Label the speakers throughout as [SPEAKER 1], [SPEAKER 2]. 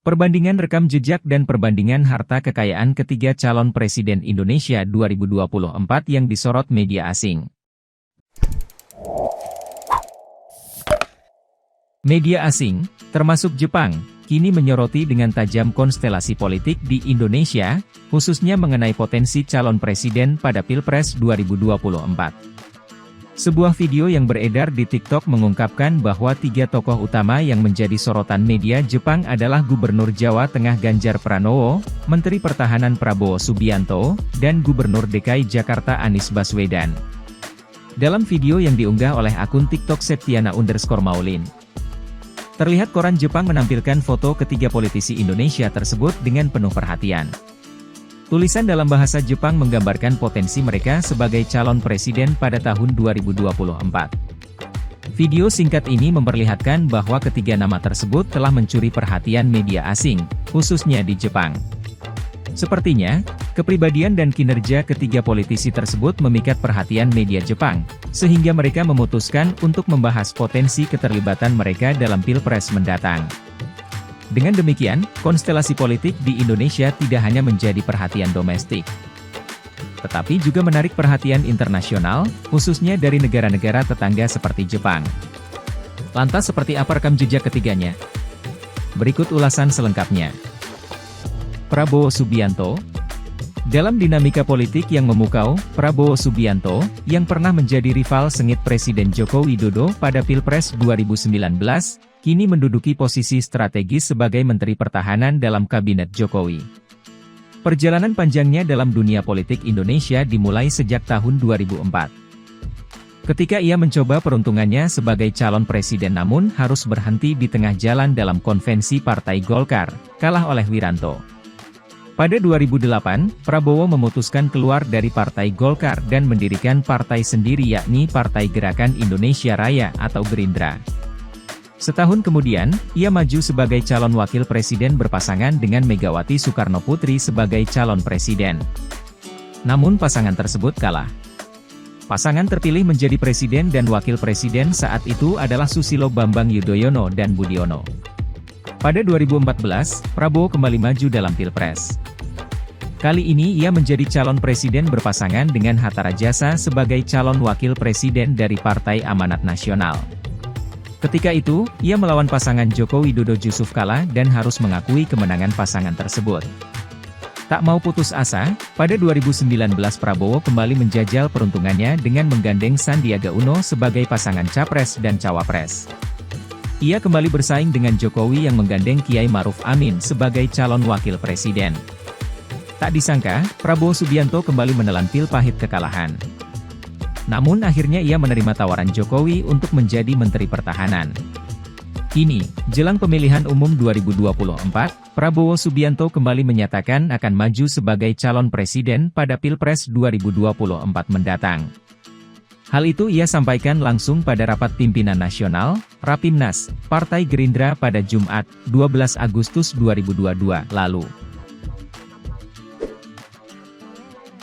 [SPEAKER 1] Perbandingan rekam jejak dan perbandingan harta kekayaan ketiga calon presiden Indonesia 2024 yang disorot media asing. Media asing, termasuk Jepang, kini menyoroti dengan tajam konstelasi politik di Indonesia, khususnya mengenai potensi calon presiden pada Pilpres 2024. Sebuah video yang beredar di TikTok mengungkapkan bahwa tiga tokoh utama yang menjadi sorotan media Jepang adalah Gubernur Jawa Tengah Ganjar Pranowo, Menteri Pertahanan Prabowo Subianto, dan Gubernur DKI Jakarta Anies Baswedan. Dalam video yang diunggah oleh akun TikTok Septiana_Maulin, terlihat koran Jepang menampilkan foto ketiga politisi Indonesia tersebut dengan penuh perhatian. Tulisan dalam bahasa Jepang menggambarkan potensi mereka sebagai calon presiden pada tahun 2024. Video singkat ini memperlihatkan bahwa ketiga nama tersebut telah mencuri perhatian media asing, khususnya di Jepang. Sepertinya, kepribadian dan kinerja ketiga politisi tersebut memikat perhatian media Jepang, sehingga mereka memutuskan untuk membahas potensi keterlibatan mereka dalam Pilpres mendatang. Dengan demikian, konstelasi politik di Indonesia tidak hanya menjadi perhatian domestik, tetapi juga menarik perhatian internasional, khususnya dari negara-negara tetangga seperti Jepang. Lantas seperti apa rekam jejak ketiganya? Berikut ulasan selengkapnya. Prabowo Subianto. Dalam dinamika politik yang memukau, Prabowo Subianto, yang pernah menjadi rival sengit Presiden Joko Widodo pada Pilpres 2019, kini menduduki posisi strategis sebagai Menteri Pertahanan dalam Kabinet Jokowi. Perjalanan panjangnya dalam dunia politik Indonesia dimulai sejak tahun 2004. Ketika ia mencoba peruntungannya sebagai calon presiden namun harus berhenti di tengah jalan dalam konvensi Partai Golkar, kalah oleh Wiranto. Pada 2008, Prabowo memutuskan keluar dari Partai Golkar dan mendirikan partai sendiri yakni Partai Gerakan Indonesia Raya atau Gerindra. Setahun kemudian, ia maju sebagai calon wakil presiden berpasangan dengan Megawati Soekarnoputri sebagai calon presiden. Namun pasangan tersebut kalah. Pasangan terpilih menjadi presiden dan wakil presiden saat itu adalah Susilo Bambang Yudhoyono dan Budiono. Pada 2014, Prabowo kembali maju dalam Pilpres. Kali ini ia menjadi calon presiden berpasangan dengan Hatta Rajasa sebagai calon wakil presiden dari Partai Amanat Nasional. Ketika itu, ia melawan pasangan Joko Widodo Jusuf Kalla dan harus mengakui kemenangan pasangan tersebut. Tak mau putus asa, pada 2019 Prabowo kembali menjajal peruntungannya dengan menggandeng Sandiaga Uno sebagai pasangan Capres dan Cawapres. Ia kembali bersaing dengan Jokowi yang menggandeng Kiai Maruf Amin sebagai calon wakil presiden. Tak disangka, Prabowo Subianto kembali menelan pil pahit kekalahan. Namun akhirnya ia menerima tawaran Jokowi untuk menjadi Menteri Pertahanan. Kini, jelang pemilihan umum 2024, Prabowo Subianto kembali menyatakan akan maju sebagai calon presiden pada Pilpres 2024 mendatang. Hal itu ia sampaikan langsung pada rapat pimpinan nasional, Rapimnas, Partai Gerindra pada Jumat, 12 Agustus 2022 lalu.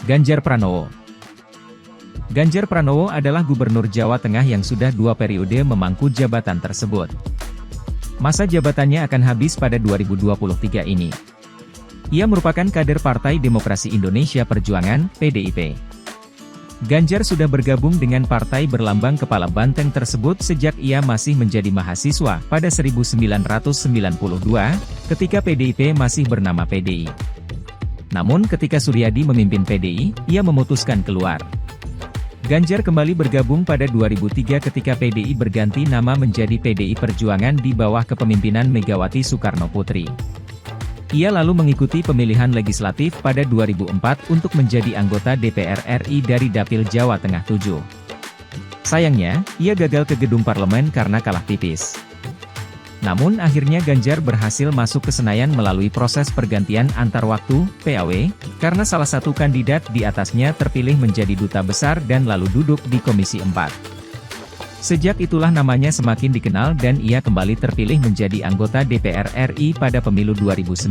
[SPEAKER 1] Ganjar Pranowo. Ganjar Pranowo adalah Gubernur Jawa Tengah yang sudah 2 periode memangku jabatan tersebut. Masa jabatannya akan habis pada 2023 ini. Ia merupakan kader Partai Demokrasi Indonesia Perjuangan, PDIP. Ganjar sudah bergabung dengan partai berlambang kepala banteng tersebut sejak ia masih menjadi mahasiswa pada 1992, ketika PDIP masih bernama PDI. Namun ketika Suryadi memimpin PDI, ia memutuskan keluar. Ganjar kembali bergabung pada 2003 ketika PDI berganti nama menjadi PDI Perjuangan di bawah kepemimpinan Megawati Soekarnoputri. Ia lalu mengikuti pemilihan legislatif pada 2004 untuk menjadi anggota DPR RI dari Dapil Jawa Tengah 7. Sayangnya, ia gagal ke gedung parlemen karena kalah tipis. Namun akhirnya Ganjar berhasil masuk ke Senayan melalui proses pergantian antar waktu, PAW, karena salah satu kandidat di atasnya terpilih menjadi duta besar dan lalu duduk di Komisi 4. Sejak itulah namanya semakin dikenal dan ia kembali terpilih menjadi anggota DPR RI pada pemilu 2009.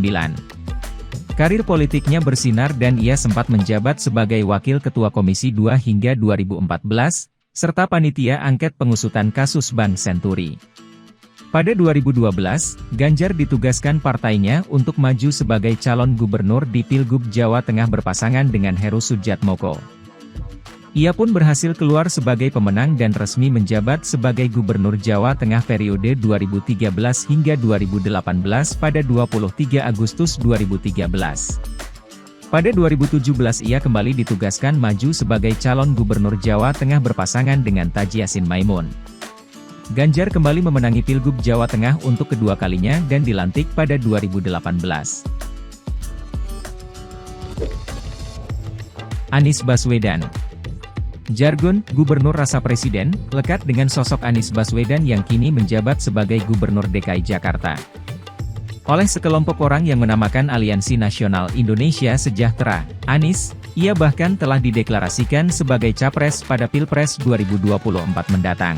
[SPEAKER 1] Karir politiknya bersinar dan ia sempat menjabat sebagai Wakil Ketua Komisi 2 hingga 2014, serta panitia angket pengusutan kasus Bank Senturi. Pada 2012, Ganjar ditugaskan partainya untuk maju sebagai calon gubernur di Pilgub Jawa Tengah berpasangan dengan Heru Sudjatmoko. Ia pun berhasil keluar sebagai pemenang dan resmi menjabat sebagai Gubernur Jawa Tengah periode 2013 hingga 2018 pada 23 Agustus 2013. Pada 2017 ia kembali ditugaskan maju sebagai calon Gubernur Jawa Tengah berpasangan dengan Taji Yassin Maimun. Ganjar kembali memenangi Pilgub Jawa Tengah untuk kedua kalinya dan dilantik pada 2018. Anies Baswedan. Jargon "Gubernur Rasa Presiden" lekat dengan sosok Anies Baswedan yang kini menjabat sebagai Gubernur DKI Jakarta. Oleh sekelompok orang yang menamakan Aliansi Nasional Indonesia Sejahtera, Anies, ia bahkan telah dideklarasikan sebagai capres pada Pilpres 2024 mendatang.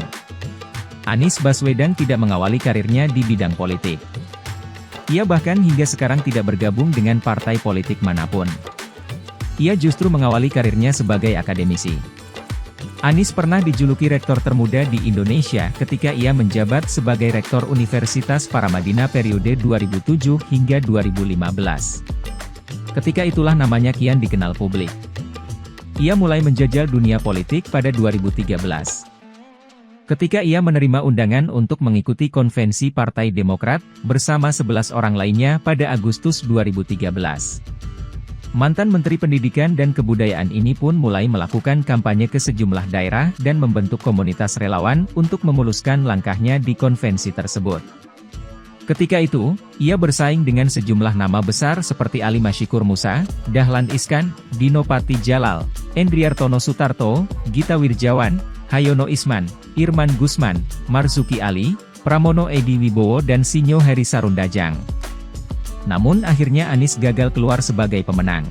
[SPEAKER 1] Anies Baswedan tidak mengawali karirnya di bidang politik. Ia bahkan hingga sekarang tidak bergabung dengan partai politik manapun. Ia justru mengawali karirnya sebagai akademisi. Anies pernah dijuluki rektor termuda di Indonesia ketika ia menjabat sebagai Rektor Universitas Paramadina periode 2007 hingga 2015. Ketika itulah namanya kian dikenal publik. Ia mulai menjajal dunia politik pada 2013. Ketika ia menerima undangan untuk mengikuti konvensi Partai Demokrat, bersama 11 orang lainnya pada Agustus 2013. Mantan Menteri Pendidikan dan Kebudayaan ini pun mulai melakukan kampanye ke sejumlah daerah dan membentuk komunitas relawan untuk memuluskan langkahnya di konvensi tersebut. Ketika itu, ia bersaing dengan sejumlah nama besar seperti Ali Mashikur Musa, Dahlan Iskan, Dino Patijalal, Endriartono Sutarto, Gita Wirjawan, Hayono Isman, Irman Gusman, Marzuki Ali, Pramono Edi Wibowo dan Sinyo Heri Sarundajang. Namun akhirnya Anies gagal keluar sebagai pemenang.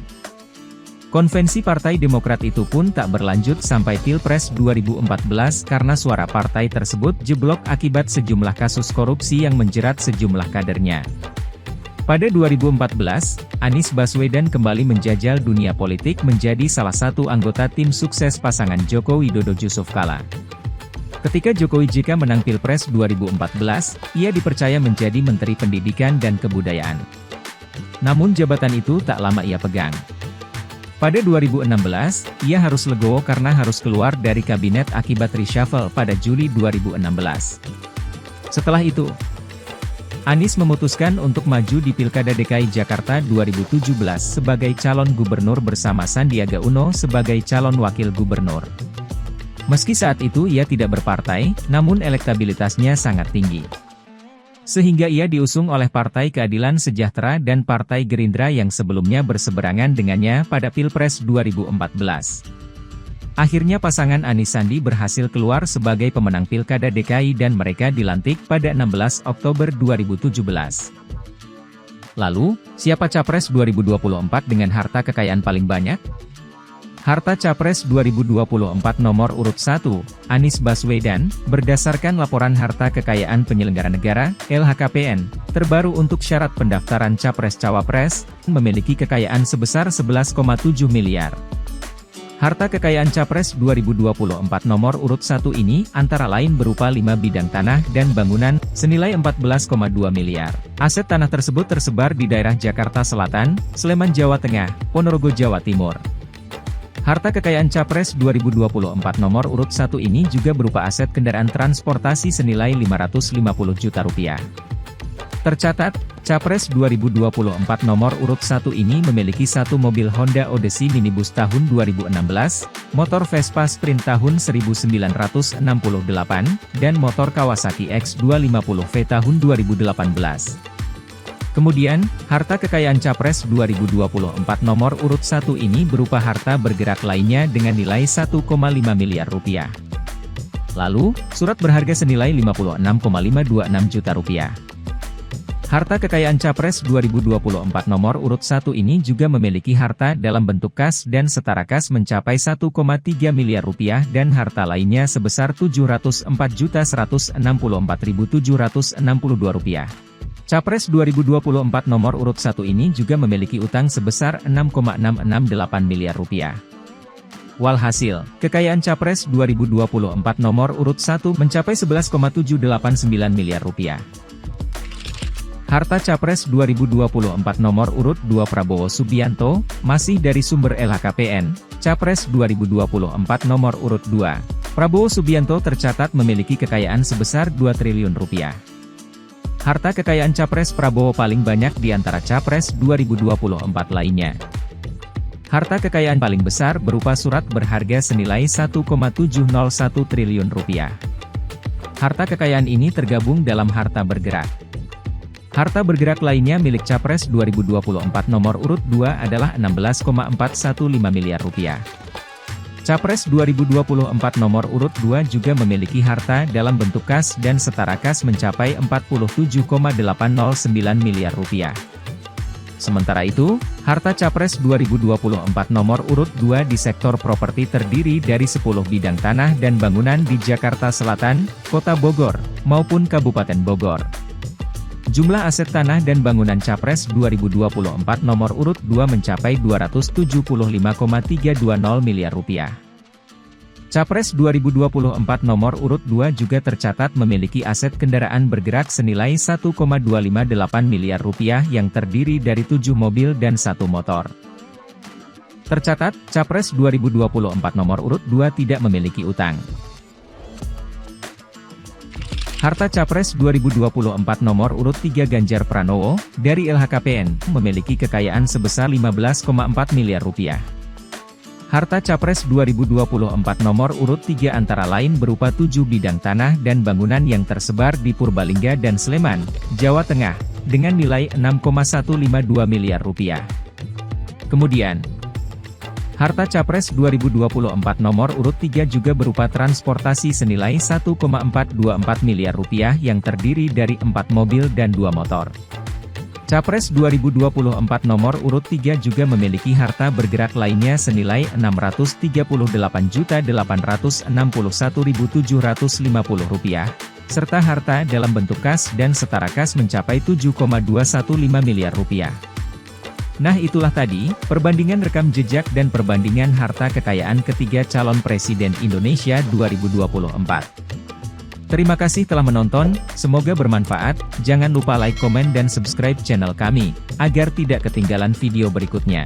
[SPEAKER 1] Konvensi Partai Demokrat itu pun tak berlanjut sampai Pilpres 2014 karena suara partai tersebut jeblok akibat sejumlah kasus korupsi yang menjerat sejumlah kadernya. Pada 2014, Anies Baswedan kembali menjajal dunia politik menjadi salah satu anggota tim sukses pasangan Joko Widodo Yusuf Kala. Ketika Jokowi JK menang Pilpres 2014, ia dipercaya menjadi Menteri Pendidikan dan Kebudayaan. Namun jabatan itu tak lama ia pegang. Pada 2016, ia harus legowo karena harus keluar dari kabinet akibat reshuffle pada Juli 2016. Setelah itu, Anies memutuskan untuk maju di Pilkada DKI Jakarta 2017 sebagai calon gubernur bersama Sandiaga Uno sebagai calon wakil gubernur. Meski saat itu ia tidak berpartai, namun elektabilitasnya sangat tinggi. Sehingga ia diusung oleh Partai Keadilan Sejahtera dan Partai Gerindra yang sebelumnya berseberangan dengannya pada Pilpres 2014. Akhirnya pasangan Anies Sandi berhasil keluar sebagai pemenang Pilkada DKI dan mereka dilantik pada 16 Oktober 2017. Lalu, siapa Capres 2024 dengan harta kekayaan paling banyak? Harta Capres 2024 nomor urut 1, Anies Baswedan, berdasarkan laporan harta kekayaan penyelenggara negara, LHKPN, terbaru untuk syarat pendaftaran Capres-Cawapres, memiliki kekayaan sebesar 11,7 miliar. Harta kekayaan Capres 2024 nomor urut 1 ini, antara lain berupa 5 bidang tanah dan bangunan, senilai 14,2 miliar. Aset tanah tersebut tersebar di daerah Jakarta Selatan, Sleman Jawa Tengah, Ponorogo Jawa Timur. Harta kekayaan Capres 2024 nomor urut 1 ini juga berupa aset kendaraan transportasi senilai 550 juta rupiah. Tercatat, Capres 2024 nomor urut 1 ini memiliki satu mobil Honda Odyssey minibus tahun 2016, motor Vespa Sprint tahun 1968, dan motor Kawasaki X250V tahun 2018. Kemudian, harta kekayaan Capres 2024 nomor urut 1 ini berupa harta bergerak lainnya dengan nilai 1,5 miliar rupiah. Lalu, surat berharga senilai 56,526 juta rupiah. Harta kekayaan Capres 2024 nomor urut 1 ini juga memiliki harta dalam bentuk kas dan setara kas mencapai 1,3 miliar rupiah dan harta lainnya sebesar 704.164.762 rupiah. Capres 2024 nomor urut 1 ini juga memiliki utang sebesar 6,668 miliar rupiah. Walhasil, kekayaan Capres 2024 nomor urut 1 mencapai 11,789 miliar rupiah. Harta Capres 2024 nomor urut 2 Prabowo Subianto, masih dari sumber LHKPN, Capres 2024 nomor urut 2, Prabowo Subianto tercatat memiliki kekayaan sebesar 2 triliun rupiah. Harta kekayaan Capres Prabowo paling banyak di antara Capres 2024 lainnya. Harta kekayaan paling besar berupa surat berharga senilai 1,701 triliun rupiah. Harta kekayaan ini tergabung dalam harta bergerak. Harta bergerak lainnya milik Capres 2024 nomor urut 2 adalah 16,415 miliar rupiah. Capres 2024 nomor urut 2 juga memiliki harta dalam bentuk kas dan setara kas mencapai 47,809 miliar rupiah. Sementara itu, harta Capres 2024 nomor urut 2 di sektor properti terdiri dari 10 bidang tanah dan bangunan di Jakarta Selatan, Kota Bogor, maupun Kabupaten Bogor. Jumlah aset tanah dan bangunan Capres 2024 nomor urut 2 mencapai 275,320 miliar rupiah. Capres 2024 nomor urut 2 juga tercatat memiliki aset kendaraan bergerak senilai 1,258 miliar rupiah yang terdiri dari 7 mobil dan 1 motor. Tercatat, Capres 2024 nomor urut 2 tidak memiliki utang. Harta Capres 2024 nomor urut 3 Ganjar Pranowo, dari LHKPN, memiliki kekayaan sebesar 15,4 miliar rupiah. Harta Capres 2024 nomor urut 3 antara lain berupa 7 bidang tanah dan bangunan yang tersebar di Purbalingga dan Sleman, Jawa Tengah, dengan nilai 6,152 miliar rupiah. Kemudian, harta Capres 2024 nomor urut 3 juga berupa transportasi senilai 1,424 miliar rupiah yang terdiri dari 4 mobil dan 2 motor. Capres 2024 nomor urut 3 juga memiliki harta bergerak lainnya senilai Rp638.861.750 rupiah, serta harta dalam bentuk kas dan setara kas mencapai 7,215 miliar rupiah. Nah itulah tadi, perbandingan rekam jejak dan perbandingan harta kekayaan ketiga calon presiden Indonesia 2024. Terima kasih telah menonton, semoga bermanfaat, jangan lupa like, komen dan subscribe channel kami, agar tidak ketinggalan video berikutnya.